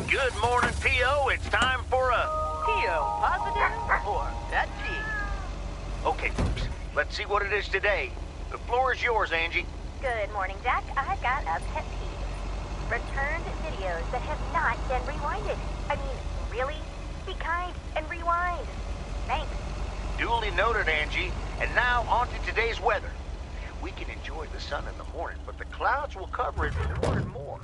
Good morning, P.O. It's time for a... P.O. positive or pet peeve? Okay, folks, let's see what it is today. The floor is yours, Angie. Good morning, Jack. I've got a pet peeve. Returned videos that have not been rewinded. I mean, really? Be kind and rewind. Thanks. Duly noted, Angie. And now, on to today's weather. We can enjoy the sun in the morning, but the clouds will cover it more and more.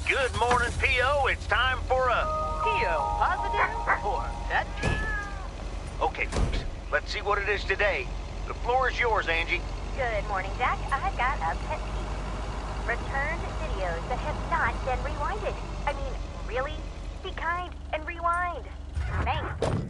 Good morning, P.O. It's time for a... P.O. positive or pet peeve? Okay, folks, let's see what it is today. The floor is yours, Angie. Good morning, Jack. I've got a pet peeve. Returned videos that have not been rewinded. I mean, really? Be kind and rewind. Thanks.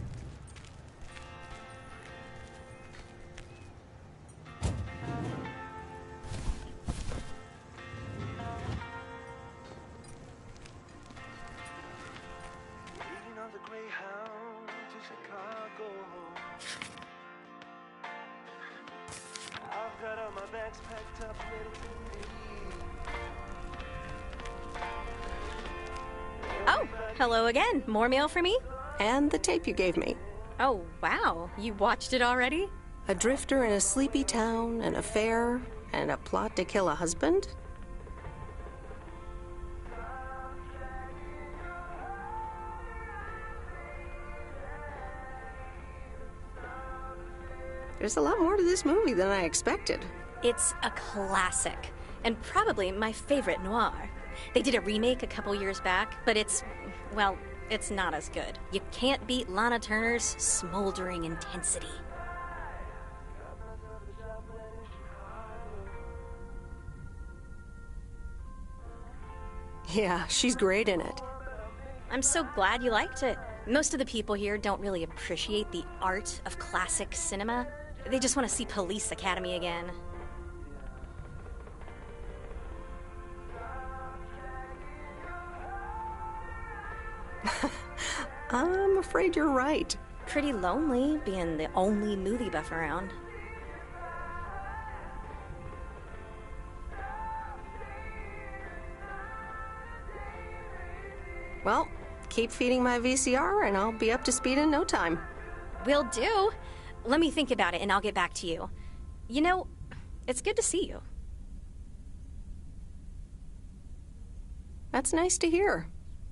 Oh, hello again. More mail for me? And the tape you gave me. Oh, wow. You watched it already? A drifter in a sleepy town, an affair, and a plot to kill a husband? There's a lot more to this movie than I expected. It's a classic, and probably my favorite noir. They did a remake a couple years back, but it's not as good. You can't beat Lana Turner's smoldering intensity. Yeah, she's great in it. I'm so glad you liked it. Most of the people here don't really appreciate the art of classic cinema. They just want to see Police Academy again. I'm afraid you're right. Pretty lonely being the only movie buff around. Well, keep feeding my VCR and I'll be up to speed in no time. Will do. Let me think about it and I'll get back to you. You know, it's good to see you. That's nice to hear.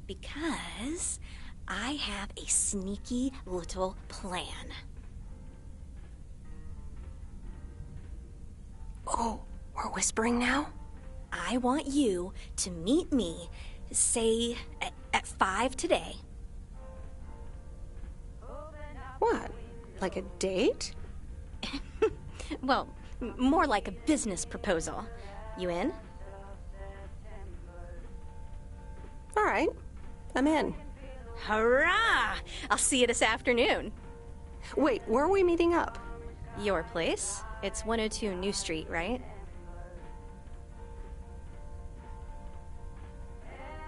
Because I have a sneaky little plan. Oh, we're whispering now? I want you to meet me, say, at 5 today. What? Like a date? Well, more like a business proposal. You in? All right, I'm in. Hurrah! I'll see you this afternoon. Wait, where are we meeting up? Your place? It's 102 New Street, right?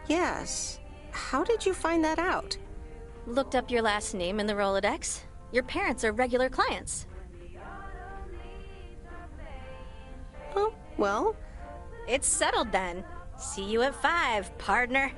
Yes. How did you find that out? Looked up your last name in the Rolodex. Your parents are regular clients. Oh, well, It's settled then. See you at 5, partner.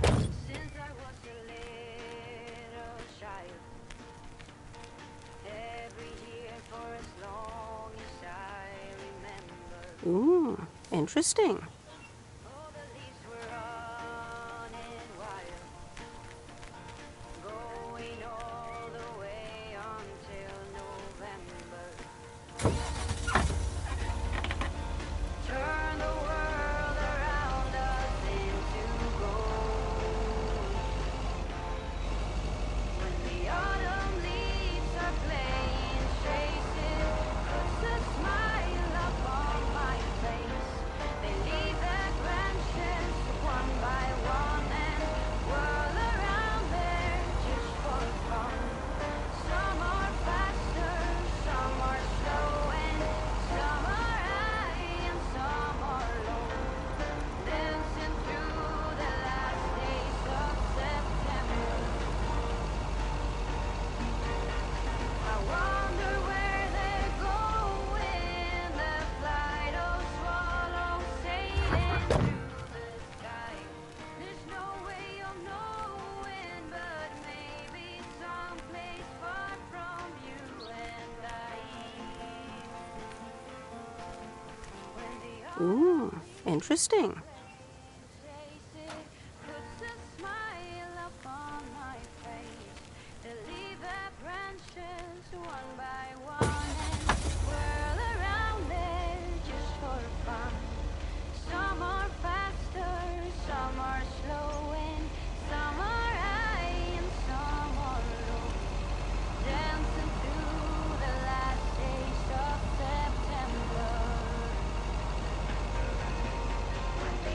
Since I was a little child, every year for as long as I remember, ooh, interesting. all the leaves were running wild, going all the way until November. Turn the world around us into gold. When the autumn leaves are playing traces, puts a smile upon my face. They leave their branches one by one and whirl around there just for fun. Some are faster, some are slow, and some are high and some are low. Dancing through the last days of September. I wonder where they're going, the flight of swallows sailing through the sky. There's no way of knowing, but maybe someplace far from you and I. When the Ooh, interesting. puts a smile upon my face. They leave their branches one by one and whirl around there just for fun. Some are faster, some are slow, and some are high and some are low. Dancing through the last days of September. When the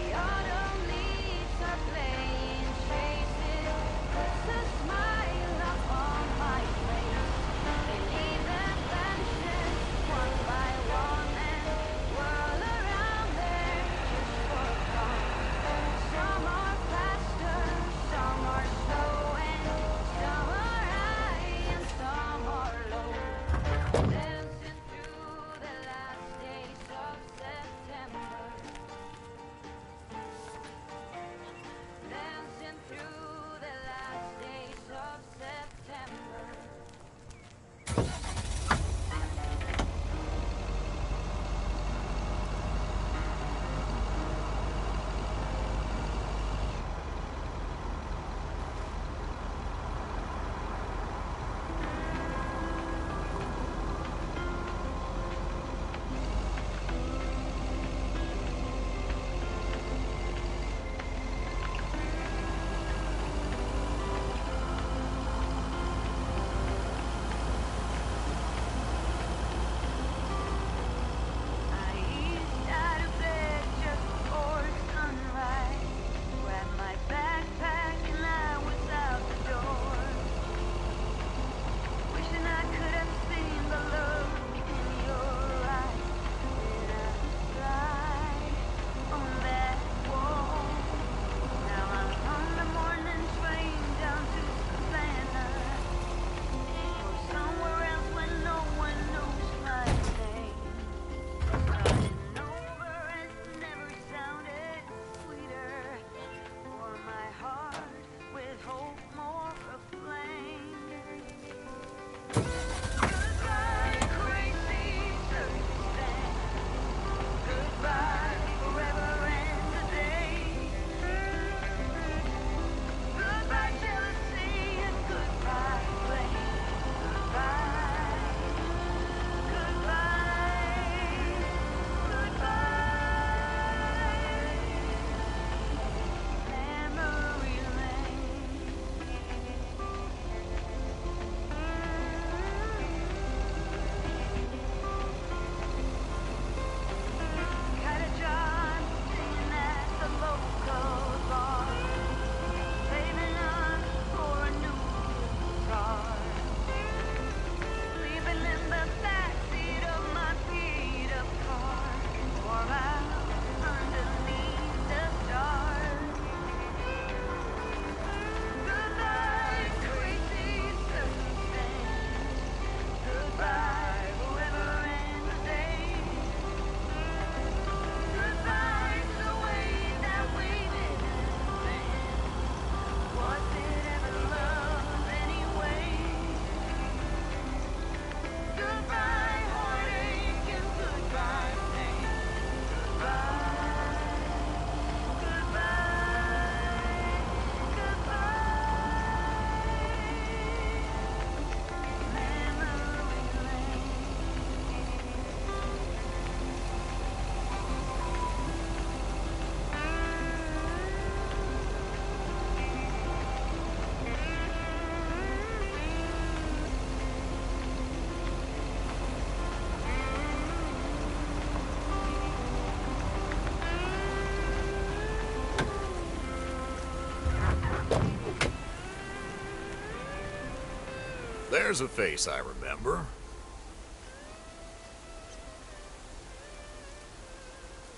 There's a face I remember.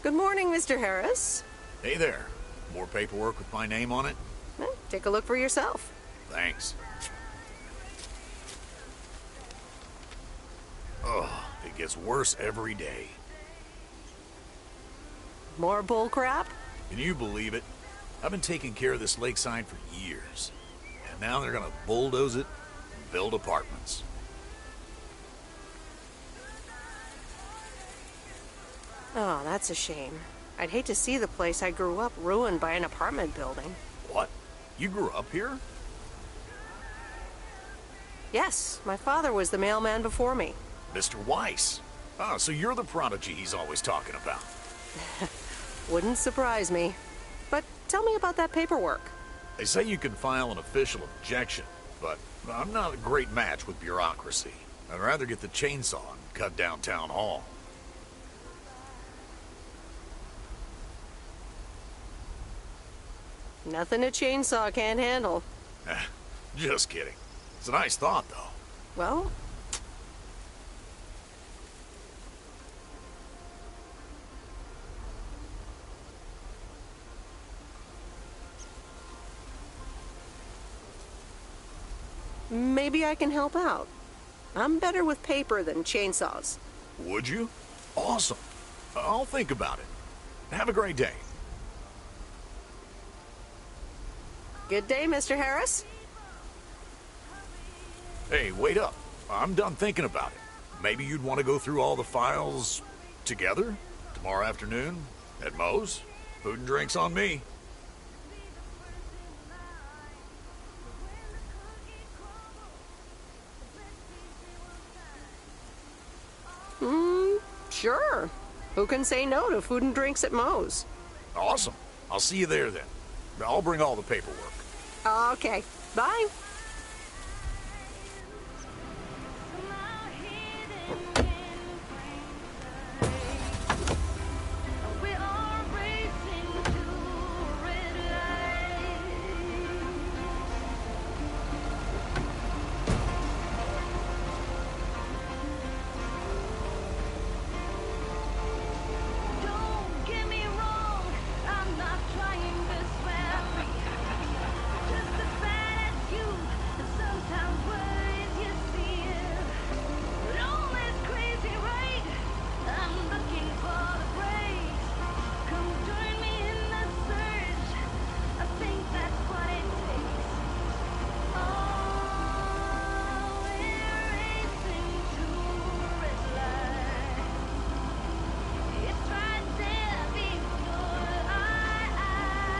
Good morning, Mr. Harris. Hey there. More paperwork with my name on it? Take a look for yourself. Thanks. Ugh, it gets worse every day. More bull crap? Can you believe it? I've been taking care of this lakeside for years. And now they're gonna bulldoze it and build apartments. Oh, that's a shame. I'd hate to see the place I grew up ruined by an apartment building. What? You grew up here? Yes, my father was the mailman before me. Mr. Weiss. Ah, so you're the prodigy he's always talking about. Wouldn't surprise me. But tell me about that paperwork. They say you can file an official objection, but I'm not a great match with bureaucracy. I'd rather get the chainsaw and cut down town hall. Nothing a chainsaw can't handle. Just kidding. It's a nice thought, though. Well, maybe I can help out. I'm better with paper than chainsaws. Would you? Awesome. I'll think about it. Have a great day. Good day, Mr. Harris. Hey, wait up. I'm done thinking about it. Maybe you'd want to go through all the files together? Tomorrow afternoon? At Moe's? Food and drinks on me. Sure. Who can say no to food and drinks at Moe's? Awesome. I'll see you there then. I'll bring all the paperwork. Okay. Bye. We are racing to red light. Don't get me wrong, I'm not trying to swear free. Just as bad as you, and sometimes words you feel. But all is crazy, right? I'm looking for the break. Come join me in the search. I think that's what it takes. Oh, we're racing to red light. It's right there before our eyes,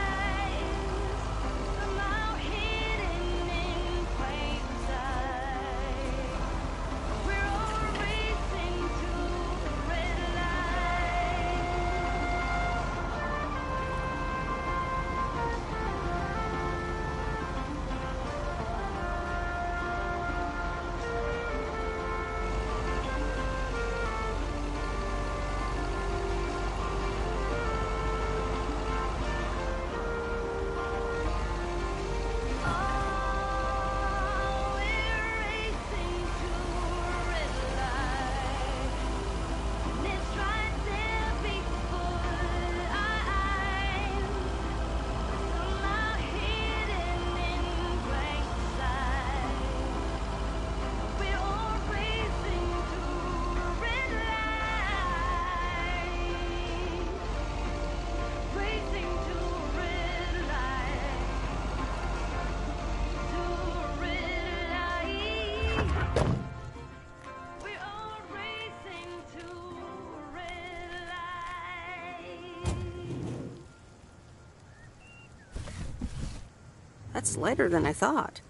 somehow hidden in plain sight. We're all racing to red light. Oh, we're racing to red light, and it's right there before our eyes, somehow hidden in plain sight. We're all racing to red light, racing to red light. We're all racing to red light. That's lighter than I thought.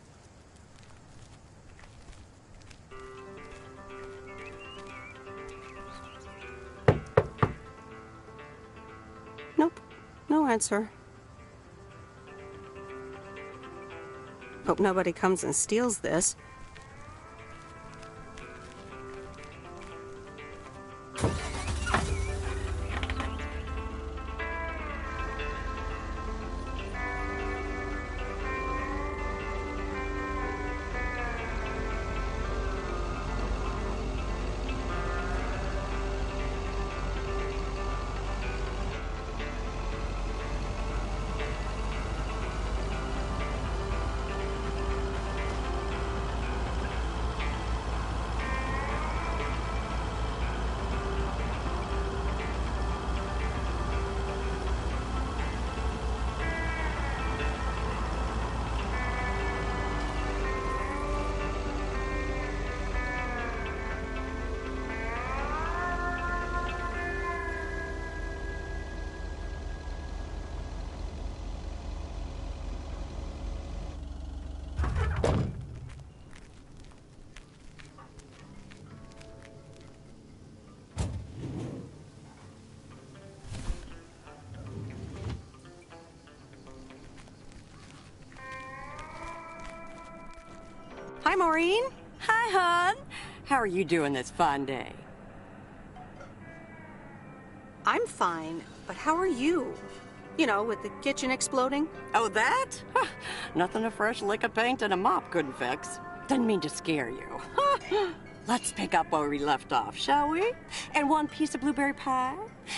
Nope. No answer. Hope nobody comes and steals this. Hi, Maureen. Hi, hon. How are you doing this fine day? I'm fine, but how are you? You know, with the kitchen exploding? Oh, that? Huh, nothing a fresh lick of paint and a mop couldn't fix. Didn't mean to scare you. Let's pick up where we left off, shall we? And one piece of blueberry pie?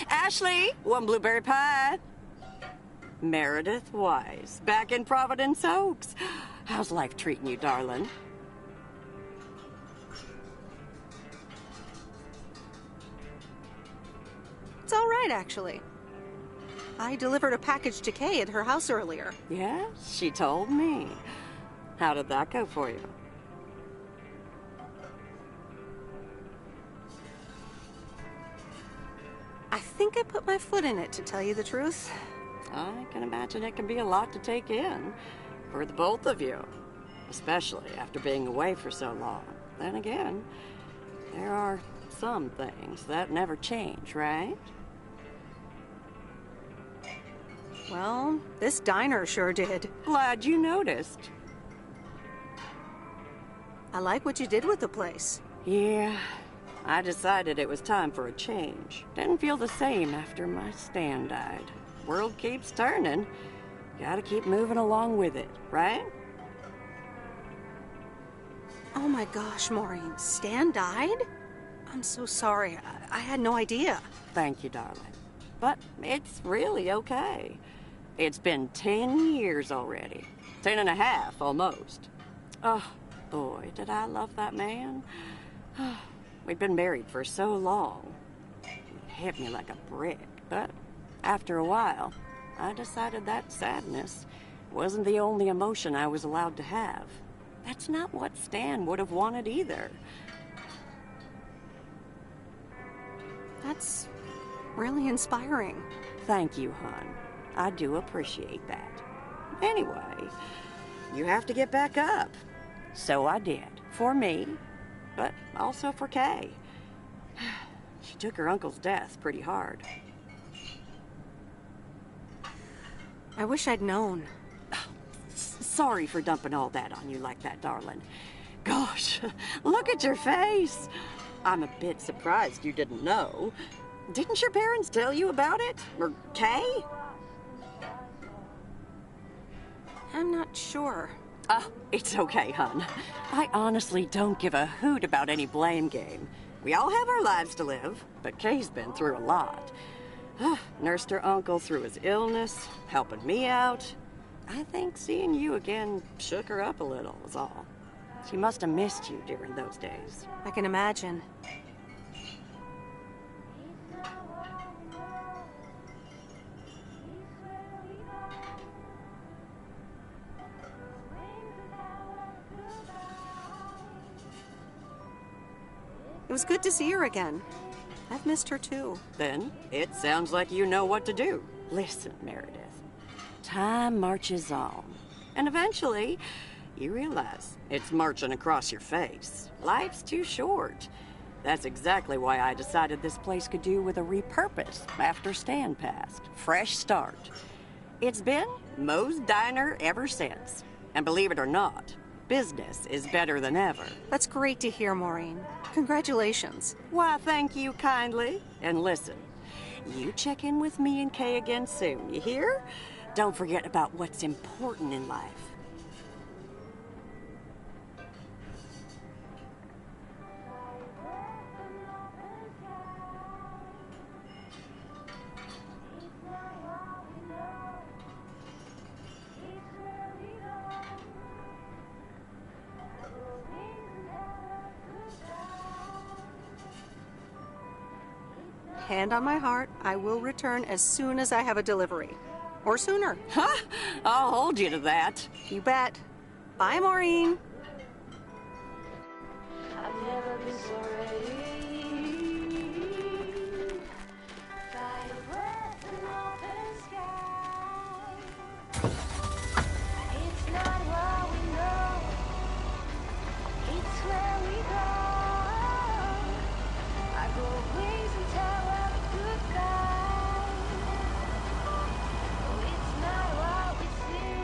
Ashley, one blueberry pie. Meredith Wise, back in Providence Oaks. How's life treating you, darling? It's all right, actually. I delivered a package to Kay at her house earlier. Yeah, she told me. How did that go for you? I think I put my foot in it, to tell you the truth. I can imagine it can be a lot to take in for the both of you, especially after being away for so long. Then again, there are some things that never change, right? Well, this diner sure did. Glad you noticed. I like what you did with the place. Yeah, I decided it was time for a change. Didn't feel the same after my Stan died. World keeps turning. Gotta keep moving along with it, right? Oh my gosh, Maureen, Stan died? I'm so sorry. I had no idea. Thank you, darling. But it's really okay. It's been 10 years already. 10 and a half, almost. Oh, boy, did I love that man. We'd been married for so long. It hit me like a brick, but after a while, I decided that sadness wasn't the only emotion I was allowed to have. That's not what Stan would have wanted either. That's really inspiring. Thank you, hon. I do appreciate that. Anyway, you have to get back up. So I did. For me, but also for Kay. She took her uncle's death pretty hard. I wish I'd known. Sorry for dumping all that on you like that, darling. Gosh, look at your face. I'm a bit surprised you didn't know. Didn't your parents tell you about it? Or Kay? I'm not sure. Oh, it's okay, hon. I honestly don't give a hoot about any blame game. We all have our lives to live, but Kay's been through a lot. Nursed her uncle through his illness, helping me out. I think seeing you again shook her up a little, was all. She must have missed you during those days. I can imagine. It was good to see her again. I've missed her too. Then it sounds like you know what to do. Listen, Meredith. Time marches on. And eventually, you realize it's marching across your face. Life's too short. That's exactly why I decided this place could do with a repurpose after Stan passed. Fresh start. It's been Moe's Diner ever since. And believe it or not, business is better than ever. That's great to hear, Maureen. Congratulations. Why, thank you kindly. And listen, you check in with me and Kay again soon, you hear? Don't forget about what's important in life. Hand on my heart, I will return as soon as I have a delivery. Or sooner. Huh? I'll hold you to that. You bet. Bye, Maureen. I've never been so ready. By a breath in open sky. It's not what we know. It's where we go. I grow wings and tell us goodbye. Oh, it's not what we see.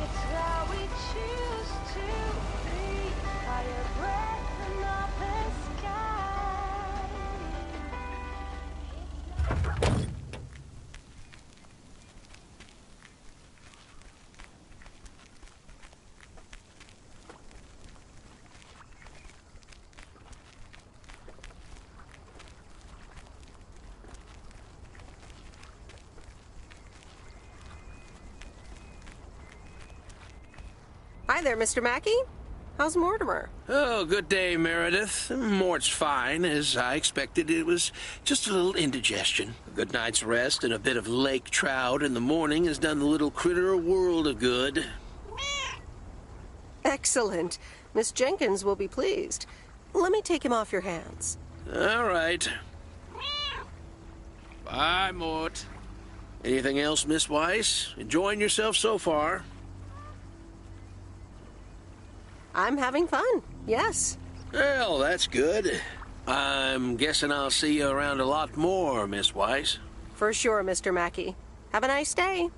It's how we choose. Hi there, Mr. Mackey. How's Mortimer? Oh, good day, Meredith. Mort's fine. As I expected, it was just a little indigestion. A good night's rest and a bit of lake trout in the morning has done the little critter a world of good. Excellent. Miss Jenkins will be pleased. Let me take him off your hands. All right. Bye, Mort. Anything else, Miss Weiss? Enjoying yourself so far? I'm having fun, yes. Well, that's good. I'm guessing I'll see you around a lot more, Miss Weiss. For sure, Mr. Mackey. Have a nice day.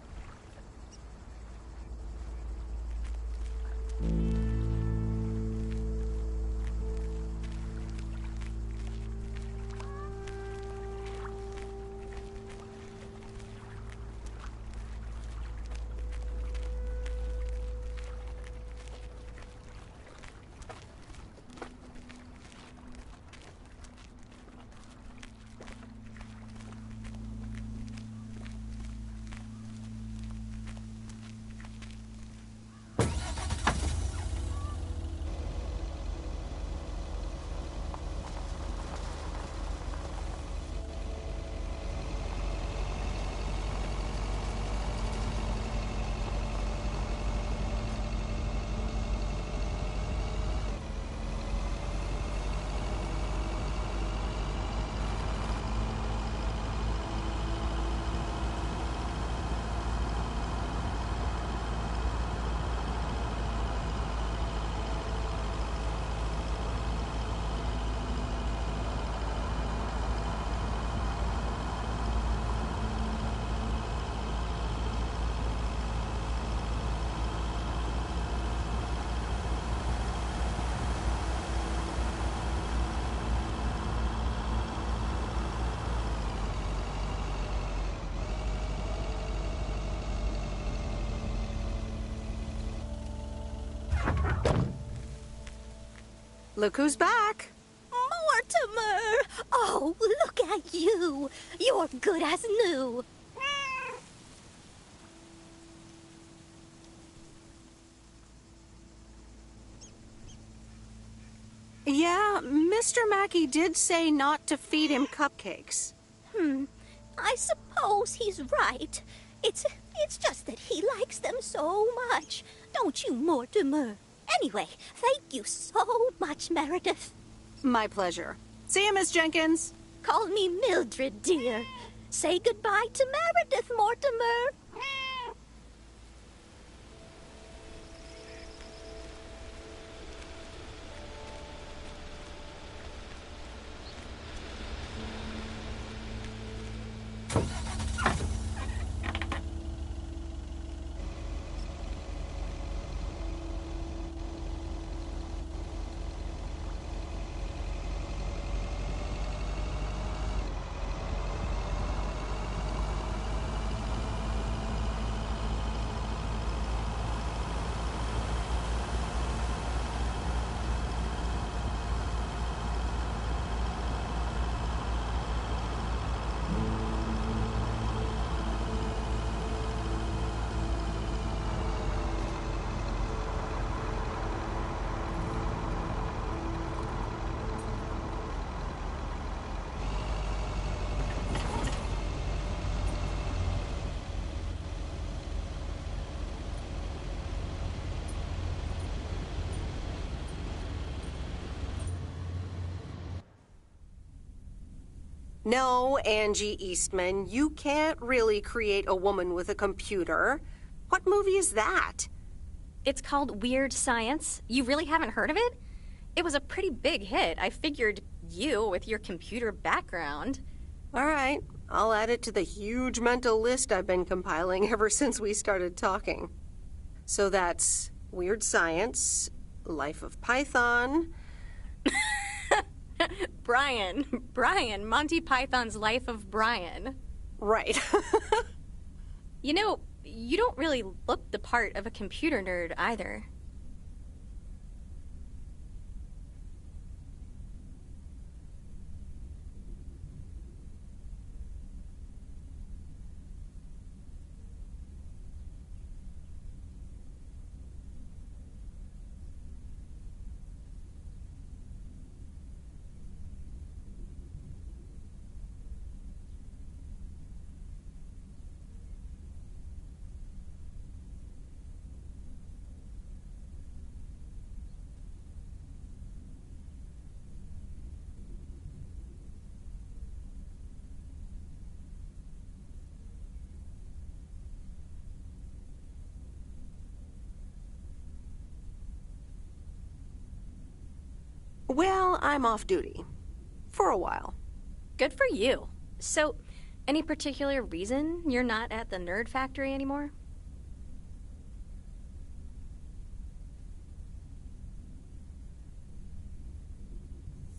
Look who's back. Mortimer! Oh, look at you. You're good as new. Yeah, Mr. Mackey did say not to feed him cupcakes. I suppose he's right. It's just that he likes them so much. Don't you, Mortimer? Anyway, thank you so much, Meredith. My pleasure. See you, Miss Jenkins. Call me Mildred, dear. Say goodbye to Meredith, Mortimer. No, Angie Eastman, you can't really create a woman with a computer. What movie is that? It's called Weird Science. You really haven't heard of it? It was a pretty big hit. I figured you, with your computer background. All right, I'll add it to the huge mental list I've been compiling ever since we started talking. So that's Weird Science, Life of Python. Brian, Monty Python's Life of Brian. Right. You know, you don't really look the part of a computer nerd either. Well, I'm off duty. For a while. Good for you. So, any particular reason you're not at the Nerd Factory anymore?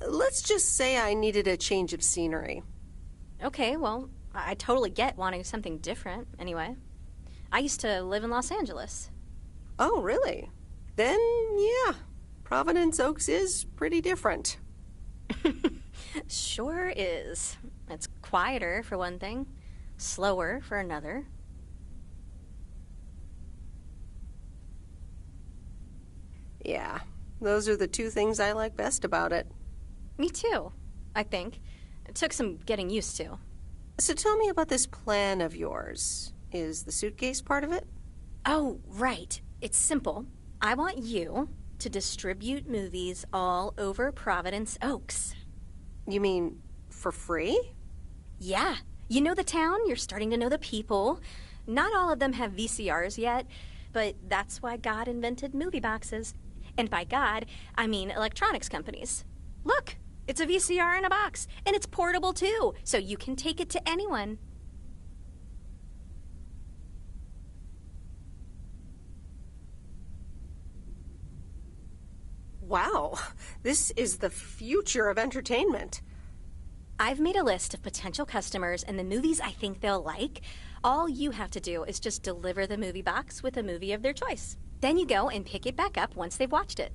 Let's just say I needed a change of scenery. Okay, well, I totally get wanting something different, anyway. I used to live in Los Angeles. Oh, really? Then, yeah. Providence Oaks is pretty different. Sure is. It's quieter, for one thing. Slower, for another. Yeah, those are the two things I like best about it. Me too, I think. It took some getting used to. So tell me about this plan of yours. Is the suitcase part of it? Oh, right. It's simple. I want you to distribute movies all over Providence Oaks. You mean for free? Yeah. You know the town, you're starting to know the people. Not all of them have VCRs yet, but that's why God invented movie boxes. And by God, I mean electronics companies. Look, it's a VCR in a box, and it's portable too, so you can take it to anyone. Wow, this is the future of entertainment. I've made a list of potential customers and the movies I think they'll like. All you have to do is just deliver the movie box with a movie of their choice. Then you go and pick it back up once they've watched it.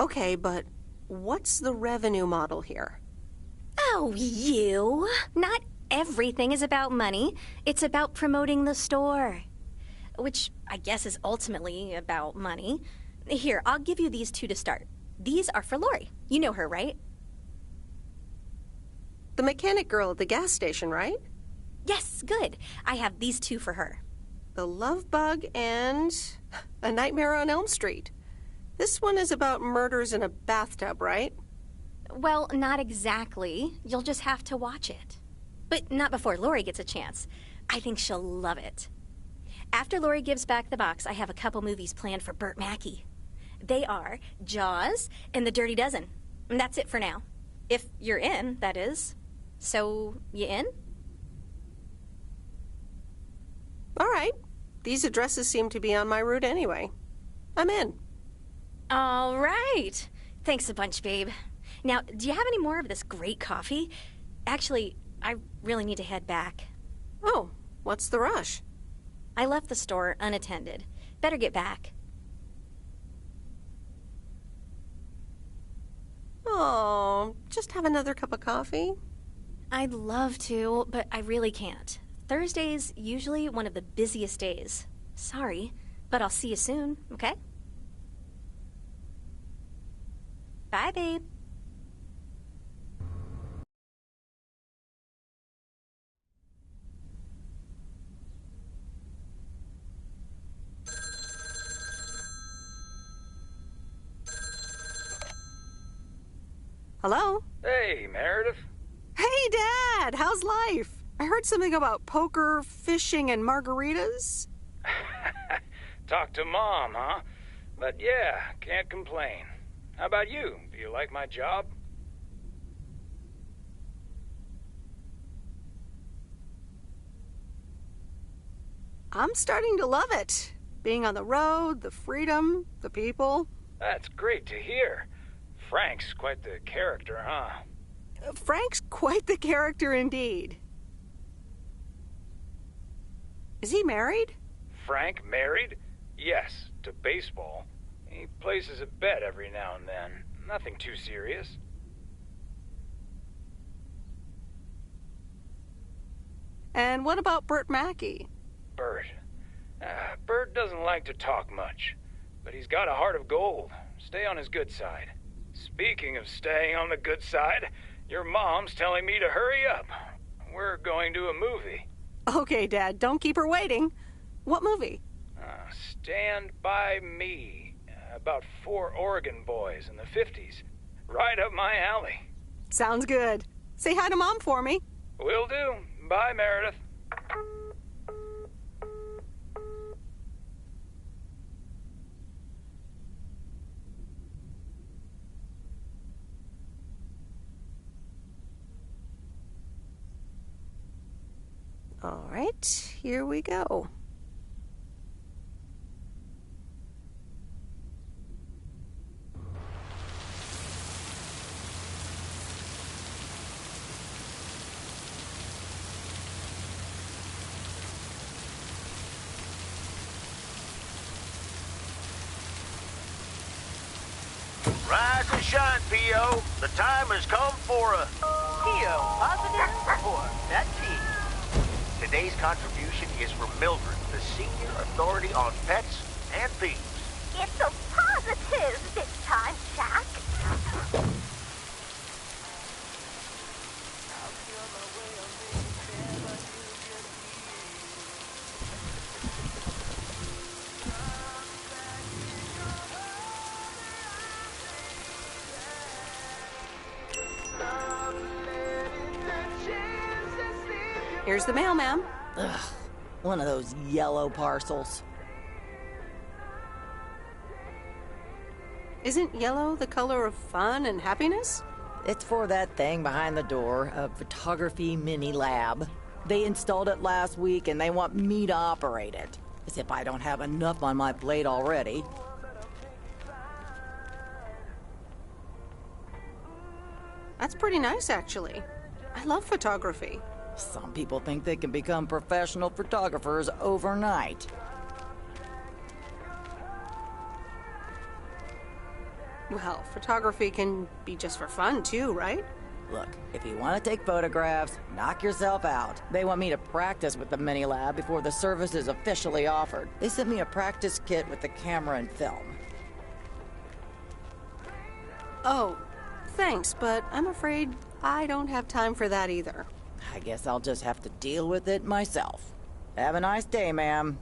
Okay, but what's the revenue model here? Oh, you! Not everything is about money. It's about promoting the store. Which I guess is ultimately about money. Here, I'll give you these two to start. These are for Lori. You know her, right? The mechanic girl at the gas station, right? Yes, good. I have these two for her. The Love Bug and A Nightmare on Elm Street. This one is about murders in a bathtub, right? Well, not exactly. You'll just have to watch it. But not before Lori gets a chance. I think she'll love it. After Lori gives back the box, I have a couple movies planned for Burt Mackey. They are Jaws and The Dirty Dozen. And that's it for now. If you're in, that is. So, you in? All right. These addresses seem to be on my route anyway. I'm in. All right. Thanks a bunch, babe. Now, do you have any more of this great coffee? Actually, I really need to head back. Oh, what's the rush? I left the store unattended. Better get back. Oh, just have another cup of coffee? I'd love to, but I really can't. Thursday's usually one of the busiest days. Sorry, but I'll see you soon, okay? Bye, babe. Hello? Hey, Meredith. Hey, Dad! How's life? I heard something about poker, fishing, and margaritas. Talk to Mom, huh? But yeah, can't complain. How about you? Do you like my job? I'm starting to love it. Being on the road, the freedom, the people. That's great to hear. Frank's quite the character, huh? Frank's quite the character indeed. Is he married? Frank married? Yes, to baseball. He places a bet every now and then. Nothing too serious. And what about Burt Mackey? Burt. Burt doesn't like to talk much, but he's got a heart of gold. Stay on his good side. Speaking of staying on the good side, your mom's telling me to hurry up. We're going to a movie. Okay, Dad, don't keep her waiting. What movie? Stand By Me. About 4 Oregon boys in the 50s. Right up my alley. Sounds good. Say hi to Mom for me. Will do. Bye, Meredith. All right, here we go. Rise and shine, P.O. The time has come for a... P.O. positive or pet peeve? Today's contribution is from Mildred, the senior authority on pets and thieves. It's a positive this time, Jack. Here's the mail, ma'am. Ugh, one of those yellow parcels. Isn't yellow the color of fun and happiness? It's for that thing behind the door, a photography mini lab. They installed it last week and they want me to operate it. As if I don't have enough on my plate already. That's pretty nice, actually. I love photography. Some people think they can become professional photographers overnight. Well, photography can be just for fun, too, right? Look, if you want to take photographs, knock yourself out. They want me to practice with the mini lab before the service is officially offered. They sent me a practice kit with the camera and film. Oh, thanks, but I'm afraid I don't have time for that either. I guess I'll just have to deal with it myself. Have a nice day, ma'am.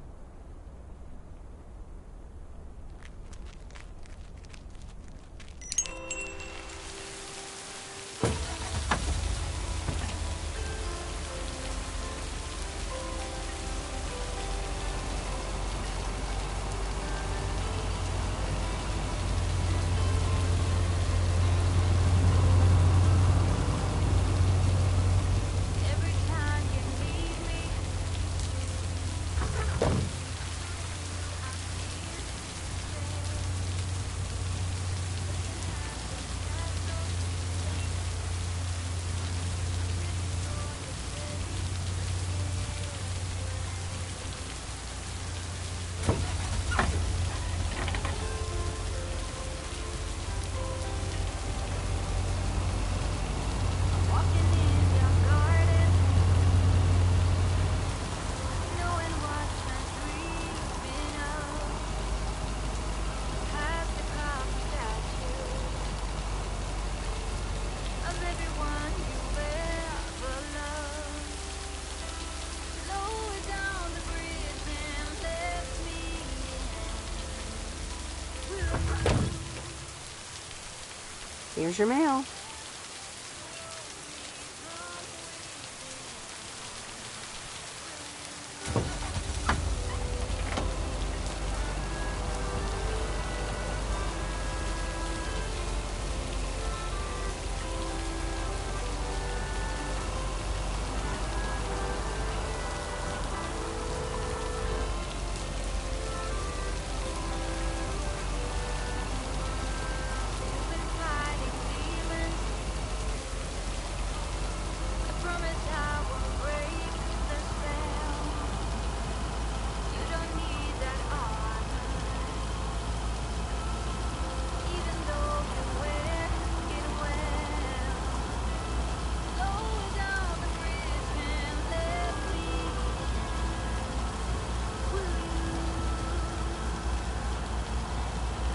Every time you need me, walking in your garden, knowing what I'm dreaming of, past the coffee statue of everyone you ever loved. Lower down the bridge and left me Here's your mail. You've been fighting demons. I promise I won't break the spell. You don't need that armor, even though you wear it well. Lower down the bridge and let me.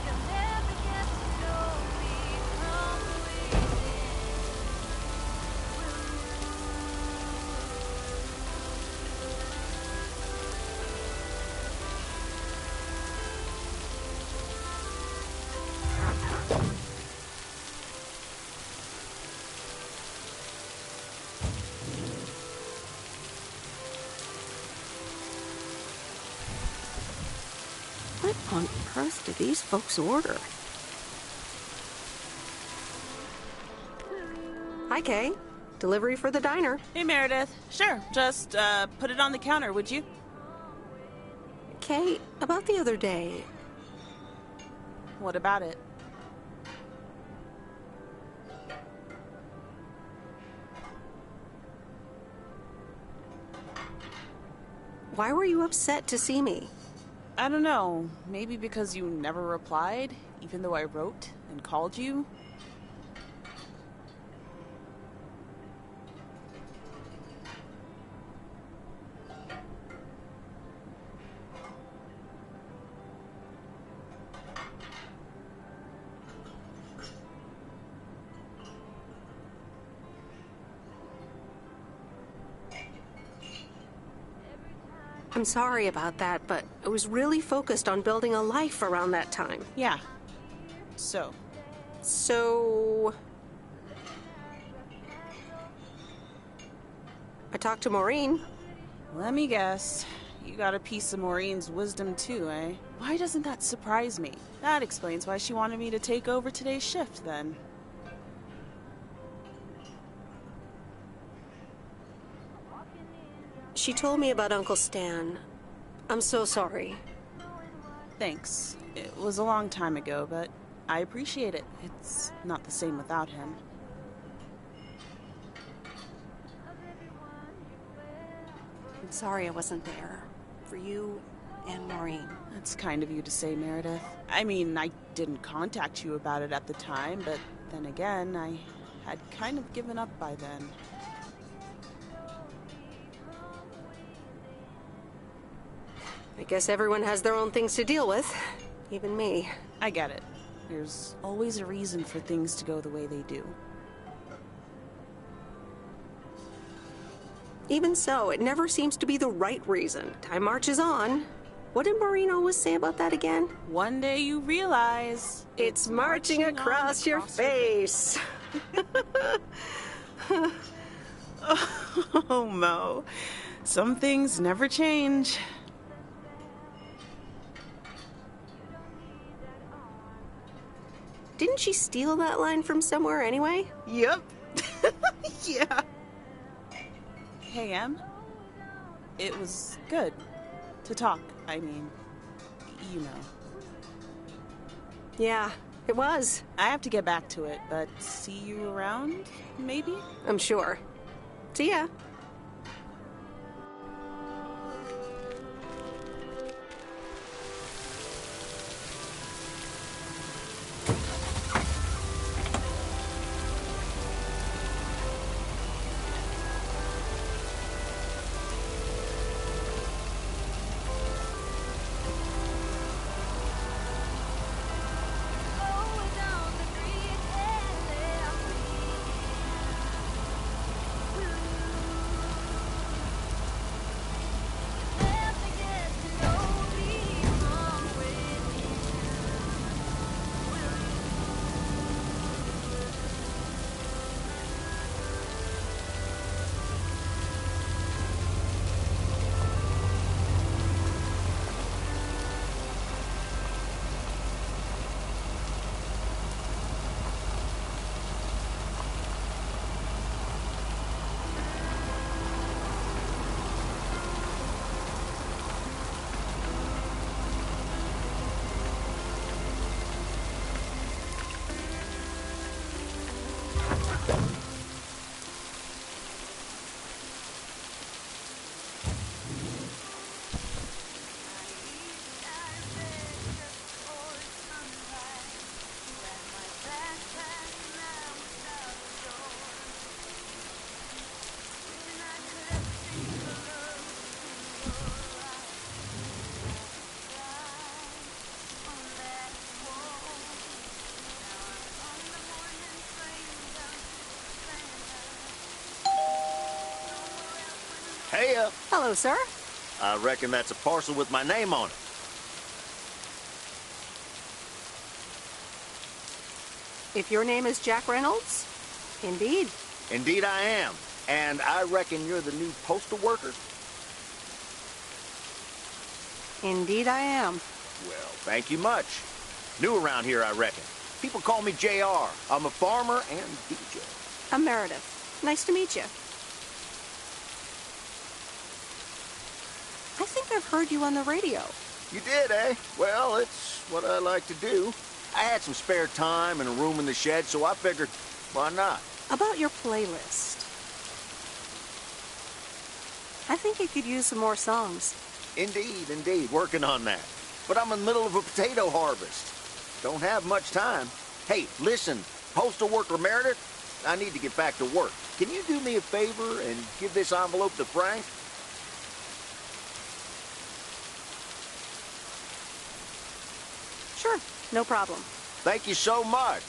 You'll never get to know me from What on earth did these folks order? Hi, Kay. Delivery for the diner. Hey, Meredith. Sure, just put it on the counter, would you? Kay, about the other day, What about it? why were you upset to see me? I don't know. Maybe because you never replied, even though I wrote and called you? I'm sorry about that, but I was really focused on building a life around that time. Yeah. So, So... I talked to Maureen. let me guess. You got a piece of Maureen's wisdom too, eh? Why doesn't that surprise me? That explains why she wanted me to take over today's shift, then. She told me about Uncle Stan. I'm so sorry. Thanks. It was a long time ago, but I appreciate it. It's not the same without him. I'm sorry I wasn't there. For you and Maureen. That's kind of you to say, Meredith. I mean, I didn't contact you about it at the time, but then again, I had kind of given up by then. I guess everyone has their own things to deal with. Even me. I get it. There's always a reason for things to go the way they do. Even so, it never seems to be the right reason. Time marches on. What did Maureen always say about that again? One day you realize It's marching across your face. Oh, Mo. Some things never change. Didn't she steal that line from somewhere anyway? Yep. Yeah. Hey, Em. It was good to talk. I mean, you know. Yeah, it was. I have to get back to it, but see you around, maybe? I'm sure. See ya. Hey, Hello, sir. I reckon that's a parcel with my name on it. If your name is Jack Reynolds, indeed. Indeed I am. And I reckon you're the new postal worker? Indeed I am. Well, thank you much. New around here, I reckon. People call me JR. I'm a farmer and DJ. I'm Meredith. Nice to meet you. I think I've heard you on the radio. You did, eh? Well, it's what I like to do. I had some spare time and a room in the shed, so I figured, why not? About your playlist. I think you could use some more songs. Indeed, indeed. Working on that. But I'm in the middle of a potato harvest. Don't have much time. Hey, listen, postal worker Meredith, I need to get back to work. Can you do me a favor and give this envelope to Frank? Sure, no problem. Thank you so much.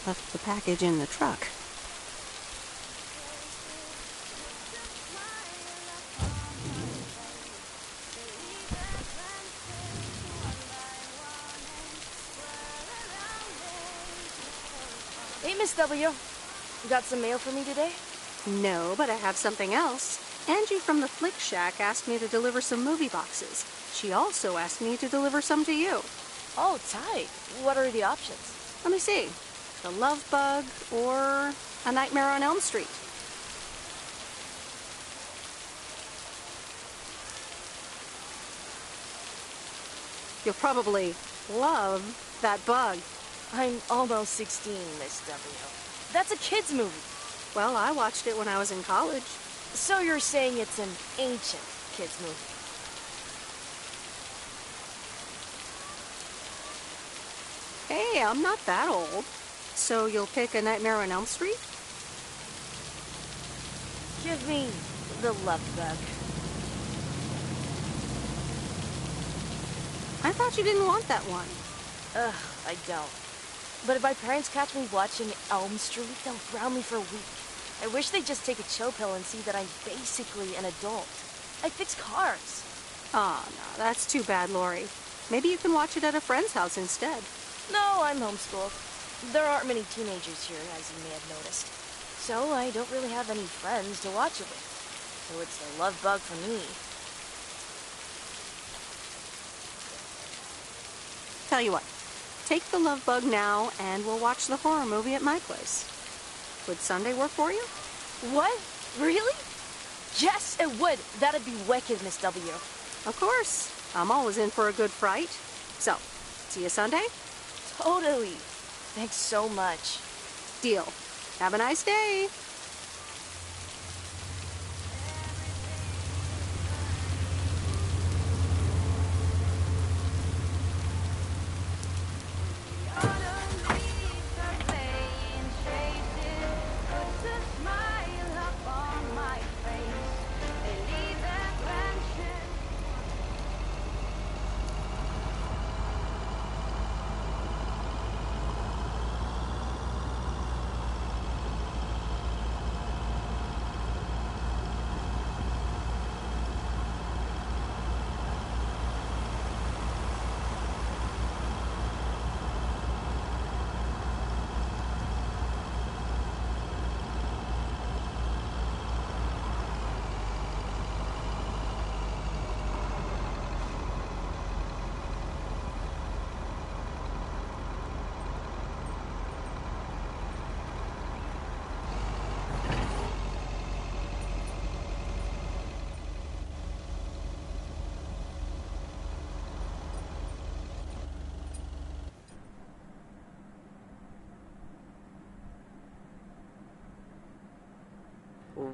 Left the package in the truck. Hey, Miss W. You got some mail for me today? No, but I have something else. Angie from the Flick Shack asked me to deliver some movie boxes. She also asked me to deliver some to you. Oh, tight. What are the options? Let me see. The Love Bug or A Nightmare on Elm Street. You'll probably love that bug. I'm almost 16, Miss W. That's a kid's movie. Well, I watched it when I was in college. So you're saying it's an ancient kid's movie? Hey, I'm not that old. So you'll pick A Nightmare on Elm Street? Give me the Love Bug. I thought you didn't want that one. Ugh, I don't. But if my parents catch me watching Elm Street, they'll ground me for a week. I wish they'd just take a chill pill and see that I'm basically an adult. I fix cars. Oh, no, that's too bad, Lori. Maybe you can watch it at a friend's house instead. No, I'm homeschooled. There aren't many teenagers here, as you may have noticed. So I don't really have any friends to watch it with. So it's the Love Bug for me. Tell you what, take the Love Bug now and we'll watch the horror movie at my place. Would Sunday work for you? What? Really? Yes, it would. That'd be wicked, Miss W. Of course. I'm always in for a good fright. So, see you Sunday? Totally. Thanks so much. Deal. Have a nice day.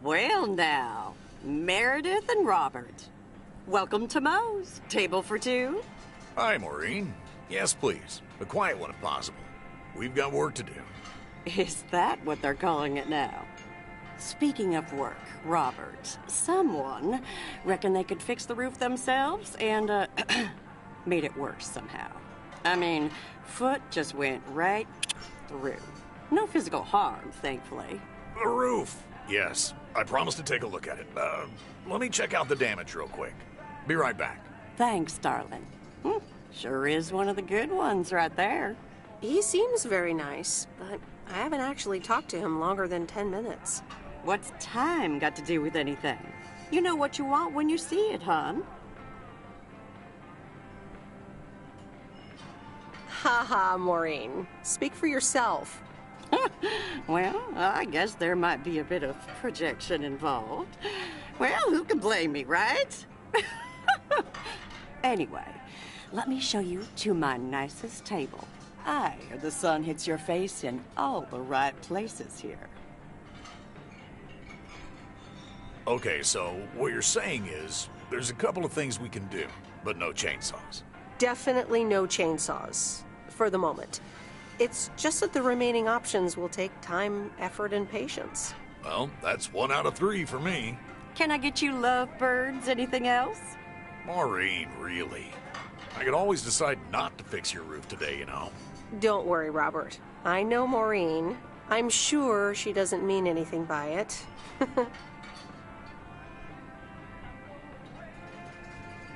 Well, now, Meredith and Robert. Welcome to Moe's. Table for two? Hi, Maureen. Yes, please. A quiet one if possible. We've got work to do. Is that what they're calling it now? Speaking of work, Robert, someone reckoned they could fix the roof themselves and, made it worse somehow. I mean, foot just went right through. No physical harm, thankfully. The roof! Yes, I promised to take a look at it. Let me check out the damage real quick. Be right back. Thanks, darling. Sure is one of the good ones right there. He seems very nice, but I haven't actually talked to him longer than 10 minutes. What's time got to do with anything? You know what you want when you see it, hon. Ha ha, Maureen. Speak for yourself. Well, I guess there might be a bit of projection involved. Well, who can blame me, right? Anyway, let me show you to my nicest table. The sun hits your face in all the right places here. Okay, so what you're saying is there's a couple of things we can do, but no chainsaws. Definitely no chainsaws, for the moment. It's just that the remaining options will take time, effort, and patience. Well, that's 1 out of 3 for me. Can I get you lovebirds? Anything else? Maureen, really? I could always decide not to fix your roof today, you know. Don't worry, Robert. I know Maureen. I'm sure she doesn't mean anything by it.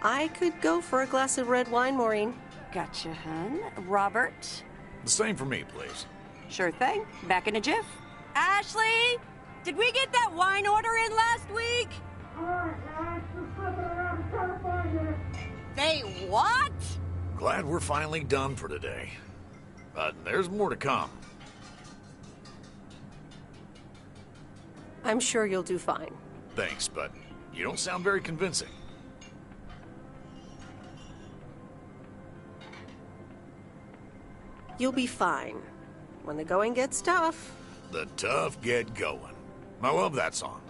I could go for a glass of red wine, Maureen. Gotcha, hun. Robert? The same for me, please. Sure thing. Back in a jiff. Ashley! Did we get that wine order in last week? They what? Glad we're finally done for today. But there's more to come. I'm sure you'll do fine. Thanks, but you don't sound very convincing. You'll be fine. When the going gets tough. The tough get going. I love that song.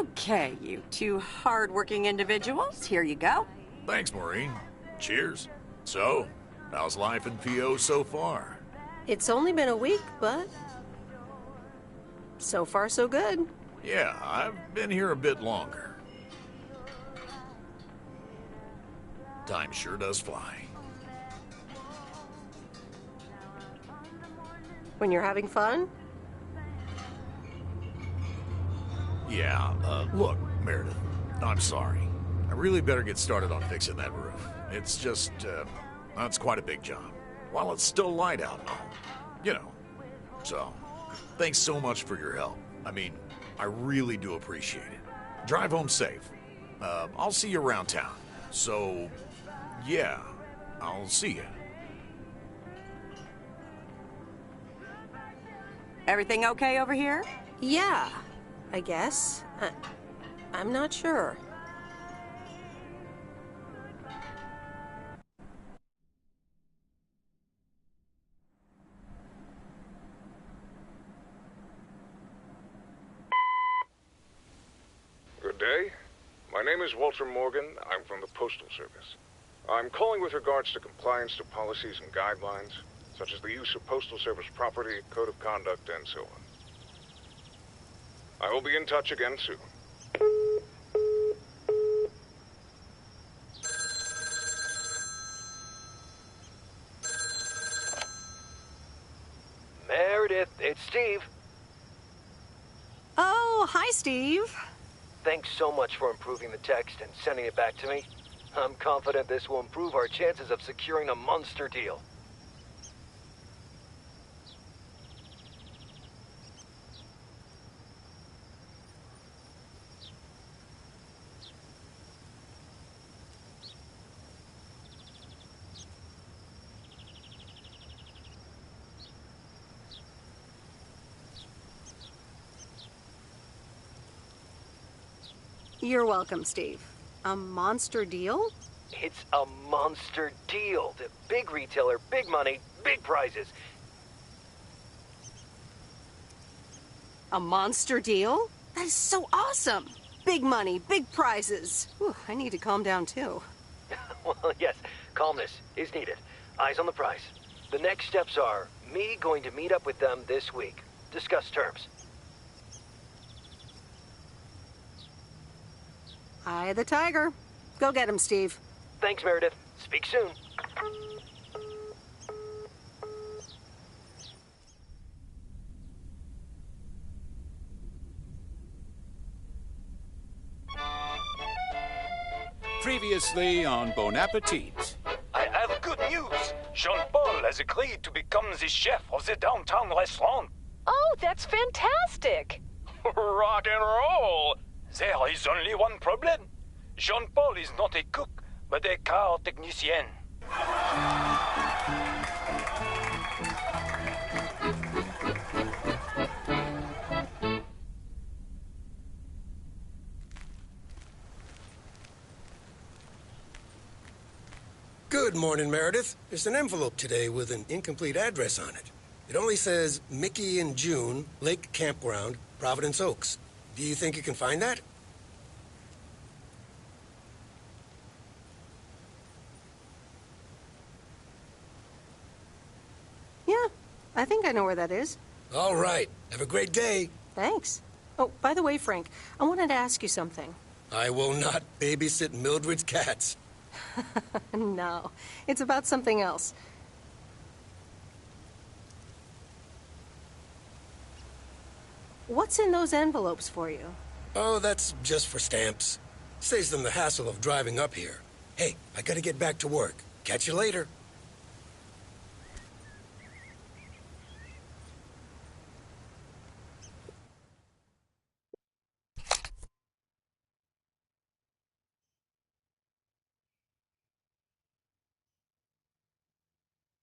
Okay, you two hard-working individuals. Here you go. Thanks, Maureen. Cheers. So, how's life in PO so far? It's only been a week, but so far so good. Yeah, I've been here a bit longer. Time sure does fly. When you're having fun? Yeah, look, Meredith, I'm sorry. I really better get started on fixing that roof. It's just, it's quite a big job. While it's still light out and all. You know. So, thanks so much for your help. I mean, I really do appreciate it. Drive home safe. I'll see you around town. So, yeah, I'll see you. Everything okay over here? Yeah, I guess. I'm not sure. Good day. My name is Walter Morgan. I'm from the Postal Service. I'm calling with regards to compliance to policies and guidelines, such as the use of Postal Service property, code of conduct, and so on. I will be in touch again soon. Meredith, it's Steve. Oh, hi, Steve. Thanks so much for improving the text and sending it back to me. I'm confident this will improve our chances of securing a monster deal. You're welcome, Steve. A monster deal? It's a monster deal. The big retailer, big money, big prizes. A monster deal? That is so awesome! Big money, big prizes. Whew, I need to calm down, too. Well, yes, calmness is needed. Eyes on the prize. The next steps are me going to meet up with them this week. Discuss terms. Eye of the tiger. Go get him, Steve. Thanks, Meredith. Speak soon. Previously on Bon Appetit. I have good news. Jean-Paul has agreed to become the chef of the downtown restaurant. Oh, that's fantastic. Rock and roll! There is only one problem. Jean-Paul is not a cook, but a car technician. Good morning, Meredith. There's an envelope today with an incomplete address on it. It only says Mickey and June, Lake Campground, Providence Oaks. Do you think you can find that? Yeah, I think I know where that is. All right. Have a great day. Thanks. Oh, by the way, Frank, I wanted to ask you something. I will not babysit Mildred's cats. No, it's about something else. What's in those envelopes for you? Oh, that's just for stamps. Saves them the hassle of driving up here. Hey, I gotta get back to work. Catch you later.